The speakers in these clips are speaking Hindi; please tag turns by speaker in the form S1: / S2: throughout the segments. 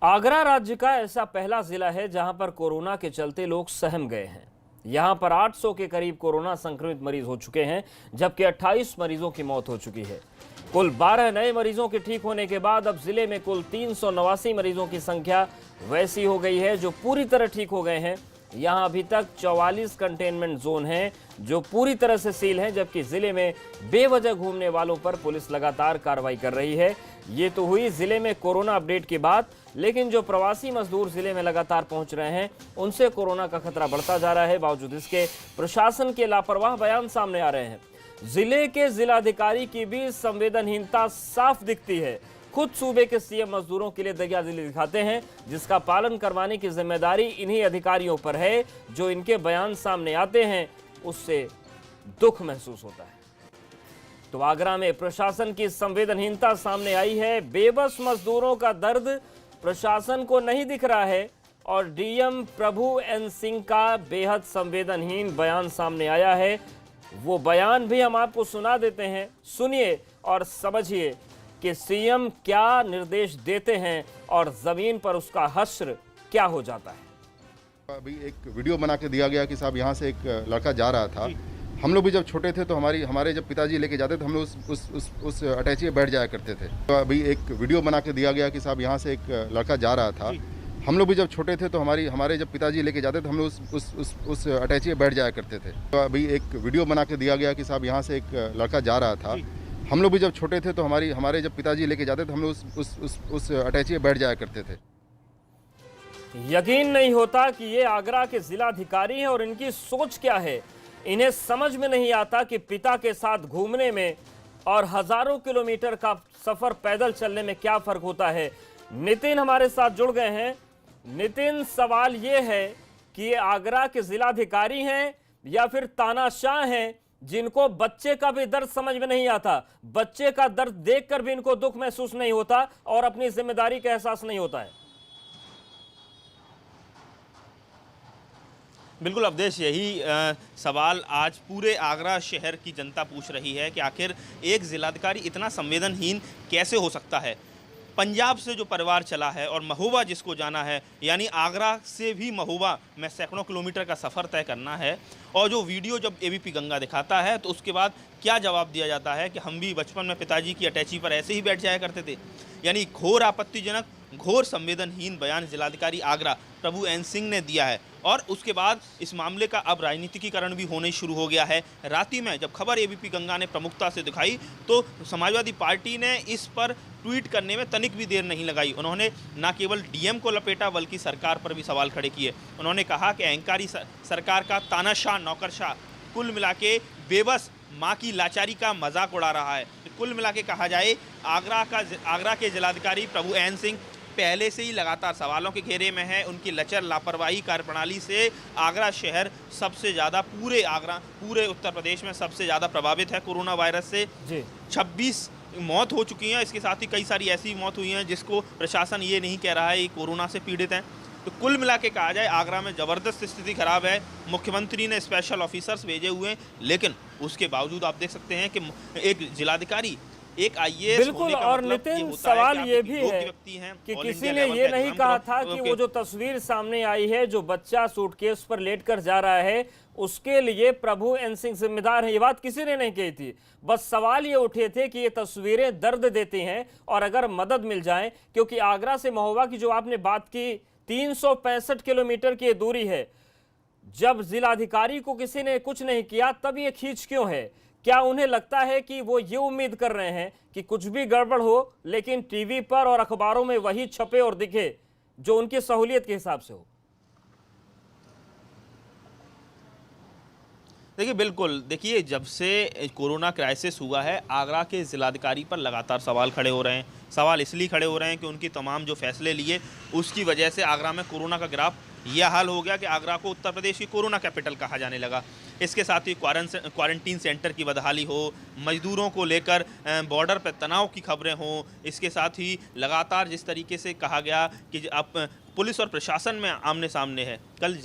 S1: आगरा राज्य का ऐसा पहला जिला है जहां पर कोरोना के चलते लोग सहम गए हैं। यहां पर 800 के करीब कोरोना संक्रमित मरीज हो चुके हैं, जबकि 28 मरीजों की मौत हो चुकी है। कुल 12 नए मरीजों के ठीक होने के बाद अब जिले में कुल 389 मरीजों की संख्या वैसी हो गई है जो पूरी तरह ठीक हो गए हैं। यहां अभी तक 44 कंटेनमेंट जोन हैं जो पूरी तरह से सील हैं, जबकि जिले में बेवजह घूमने वालों पर पुलिस लगातार कार्रवाई कर रही है। ये तो हुई जिले में कोरोना अपडेट की बात, लेकिन जो प्रवासी मजदूर जिले में लगातार पहुंच रहे हैं उनसे कोरोना का खतरा बढ़ता जा रहा है। बावजूद इसके प्रशासन के लापरवाह बयान सामने आ रहे हैं। जिले के जिलाधिकारी की भी संवेदनहीनता साफ दिखती है। खुद सूबे के सीएम मजदूरों के लिए दरियादिली दिखाते हैं, जिसका पालन करवाने की जिम्मेदारी इन्हीं अधिकारियों पर है। जो इनके बयान सामने आते हैं उससे दुख महसूस होता है। तो आगरा में प्रशासन की संवेदनहीनता सामने आई है। बेबस मजदूरों का दर्द प्रशासन को नहीं दिख रहा है और डीएम प्रभु एन सिंह का बेहद संवेदनहीन बयान सामने आया है। वो बयान भी हम आपको सुना देते हैं, सुनिए और समझिए कि सीएम क्या निर्देश देते हैं और जमीन पर उसका हश्र क्या हो जाता है।
S2: अभी एक वीडियो बना के दिया गया कि साहब यहाँ से एक लड़का जा रहा था। हम लोग भी जब छोटे थे तो हमारे जब पिताजी लेके जाते थे हम लोग उस अटैची में बैठ जाया करते थे। तो अभी एक वीडियो बना के दिया गया कि साहब यहाँ से एक लड़का जा रहा था। हम लोग भी जब छोटे थे तो हमारे जब पिताजी लेके जाते थे हम लोग उस अटैची में बैठ जाया करते थे। तो अभी एक वीडियो बना के दिया गया कि साहब यहाँ से एक लड़का जा रहा था। हम लोग भी जब छोटे थे तो हमारे जब पिताजी लेके जाते थे हम लोग उस अटैची में बैठ जाया करते थे।
S1: यकीन नहीं होता कि ये आगरा के जिलाधिकारी हैं और इनकी सोच क्या है। इन्हें समझ में नहीं आता कि पिता के साथ घूमने में और हजारों किलोमीटर का सफर पैदल चलने में क्या फर्क होता है। नितिन हमारे साथ जुड़ गए हैं। नितिन, सवाल ये है कि ये आगरा के जिलाधिकारी हैं या फिर तानाशाह हैं जिनको बच्चे का भी दर्द समझ में नहीं आता, बच्चे का दर्द देखकर भी इनको दुख महसूस नहीं होता और अपनी जिम्मेदारी का एहसास नहीं होता है।
S3: बिल्कुल अवधेश, यही सवाल आज पूरे आगरा शहर की जनता पूछ रही है कि आखिर एक जिलाधिकारी इतना संवेदनहीन कैसे हो सकता है। पंजाब से जो परिवार चला है और महोबा जिसको जाना है, यानी आगरा से भी महोबा में सैकड़ों किलोमीटर का सफ़र तय करना है, और जो वीडियो जब एबीपी गंगा दिखाता है तो उसके बाद क्या जवाब दिया जाता है कि हम भी बचपन में पिताजी की अटैची पर ऐसे ही बैठ जाया करते थे। यानी घोर आपत्तिजनक, घोर संवेदनहीन बयान जिलाधिकारी आगरा प्रभु एन सिंह ने दिया है। और उसके बाद इस मामले का अब राजनीतिकीकरण भी होने शुरू हो गया है। रात ही में जब खबर एबीपी गंगा ने प्रमुखता से दिखाई तो समाजवादी पार्टी ने इस पर ट्वीट करने में तनिक भी देर नहीं लगाई। उन्होंने न केवल डीएम को लपेटा बल्कि सरकार पर भी सवाल खड़े किए। उन्होंने कहा कि अहंकारी सरकार का तानाशाह नौकरशाह कुल मिला के बेबस माँ की लाचारी का मजाक उड़ा रहा है। कुल मिला के कहा जाए आगरा के जिलाधिकारी प्रभु एन सिंह पहले से ही लगातार सवालों के घेरे में है। उनकी लचर लापरवाही कार्यप्रणाली से आगरा शहर सबसे ज़्यादा पूरे उत्तर प्रदेश में सबसे ज़्यादा प्रभावित है कोरोना वायरस से। 26 मौत हो चुकी हैं। इसके साथ ही कई सारी ऐसी मौत हुई हैं जिसको प्रशासन ये नहीं कह रहा है ये कोरोना से पीड़ित हैं। तो कुल मिला के कहा जाए आगरा में ज़बरदस्त स्थिति खराब है। मुख्यमंत्री ने स्पेशल ऑफिसर्स भेजे हुए हैं, लेकिन उसके बावजूद आप देख सकते हैं कि एक जिलाधिकारी, एक आईएएस
S1: बिल्कुल। और नितिन, सवाल ये भी है कि किसी ने ये नहीं कहा था कि वो जो तस्वीर सामने आई है, जो बच्चा सूटकेस पर लेटकर जा रहा है, उसके लिए प्रभु एन सिंह जिम्मेदार है। ये बात किसी ने नहीं कही थी। बस सवाल ये उठे थे कि ये तस्वीरें दर्द देती हैं और अगर मदद मिल जाए, क्योंकि आगरा से महोबा की जो आपने बात की 365 किलोमीटर की दूरी है। जब जिलाधिकारी को किसी ने कुछ नहीं किया तब ये खींच क्यों है? क्या उन्हें लगता है कि वो ये उम्मीद कर रहे हैं कि कुछ भी गड़बड़ हो लेकिन टीवी पर और अखबारों में वही छपे और दिखे जो उनकी सहूलियत के हिसाब से हो?
S3: देखिए, बिल्कुल देखिए, जब से कोरोना क्राइसिस हुआ है आगरा के ज़िलाधिकारी पर लगातार सवाल खड़े हो रहे हैं। सवाल इसलिए खड़े हो रहे हैं कि उनकी तमाम जो फैसले लिए उसकी वजह से आगरा में कोरोना का ग्राफ यह हाल हो गया कि आगरा को उत्तर प्रदेश की कोरोना कैपिटल कहा जाने लगा। इसके साथ ही क्वारंटीन सेंटर की बदहाली हो, मजदूरों को लेकर बॉर्डर पर तनाव की खबरें हों, इसके साथ ही लगातार जिस तरीके से कहा गया कि अब पुलिस और प्रशासन में आमने सामने है। कल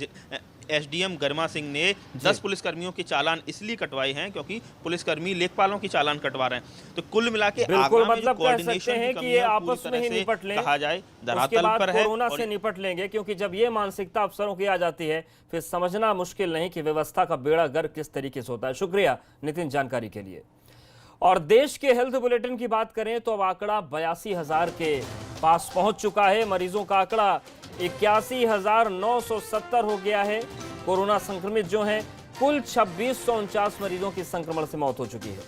S3: एसडीएम गर्मा सिंह ने 10 पुलिसकर्मियों के चालान इसलिए कटवाए हैं क्योंकि पुलिसकर्मी लेखपालों के चालान कटवा रहे हैं। तो कुल मिला के
S1: बिल्कुल,
S3: आगरा में जो
S1: मतलब कह सकते
S3: कोऑर्डिनेशन
S1: हैं
S3: की
S1: कि
S3: कमी
S1: ये
S3: है, पूरी
S1: आपस में
S3: तरह
S1: ही
S3: से
S1: निपट लें,
S3: कहा जाए
S1: उसके
S3: धरातल
S1: बाद
S3: पर है।
S1: कोरोना
S3: और
S1: से निपट लेंगे, क्योंकि जब ये मानसिकता अफसरों की आ जाती है फिर समझना मुश्किल नहीं कि व्यवस्था का बेड़ा गर्क किस तरीके से होता है। शुक्रिया नितिन जानकारी के लिए। और देश के हेल्थ बुलेटिन की बात करें तो अब आंकड़ा 82,000 के पास पहुंच चुका है। मरीजों का आंकड़ा 81,970 हो गया है। कोरोना संक्रमित जो हैं, कुल 2649 मरीजों की संक्रमण से मौत हो चुकी है।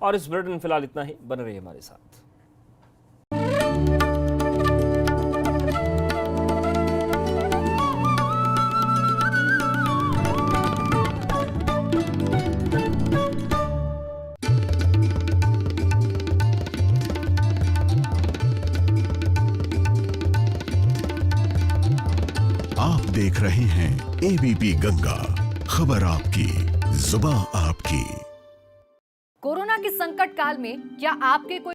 S1: और इस बुलेटिन फिलहाल इतना ही। बने रहिए हमारे साथ।
S4: आप देख रहे हैं एबीपी गंगा, खबर आपकी, जुबान आपकी।
S5: कोरोना के संकट काल में क्या आपके कोई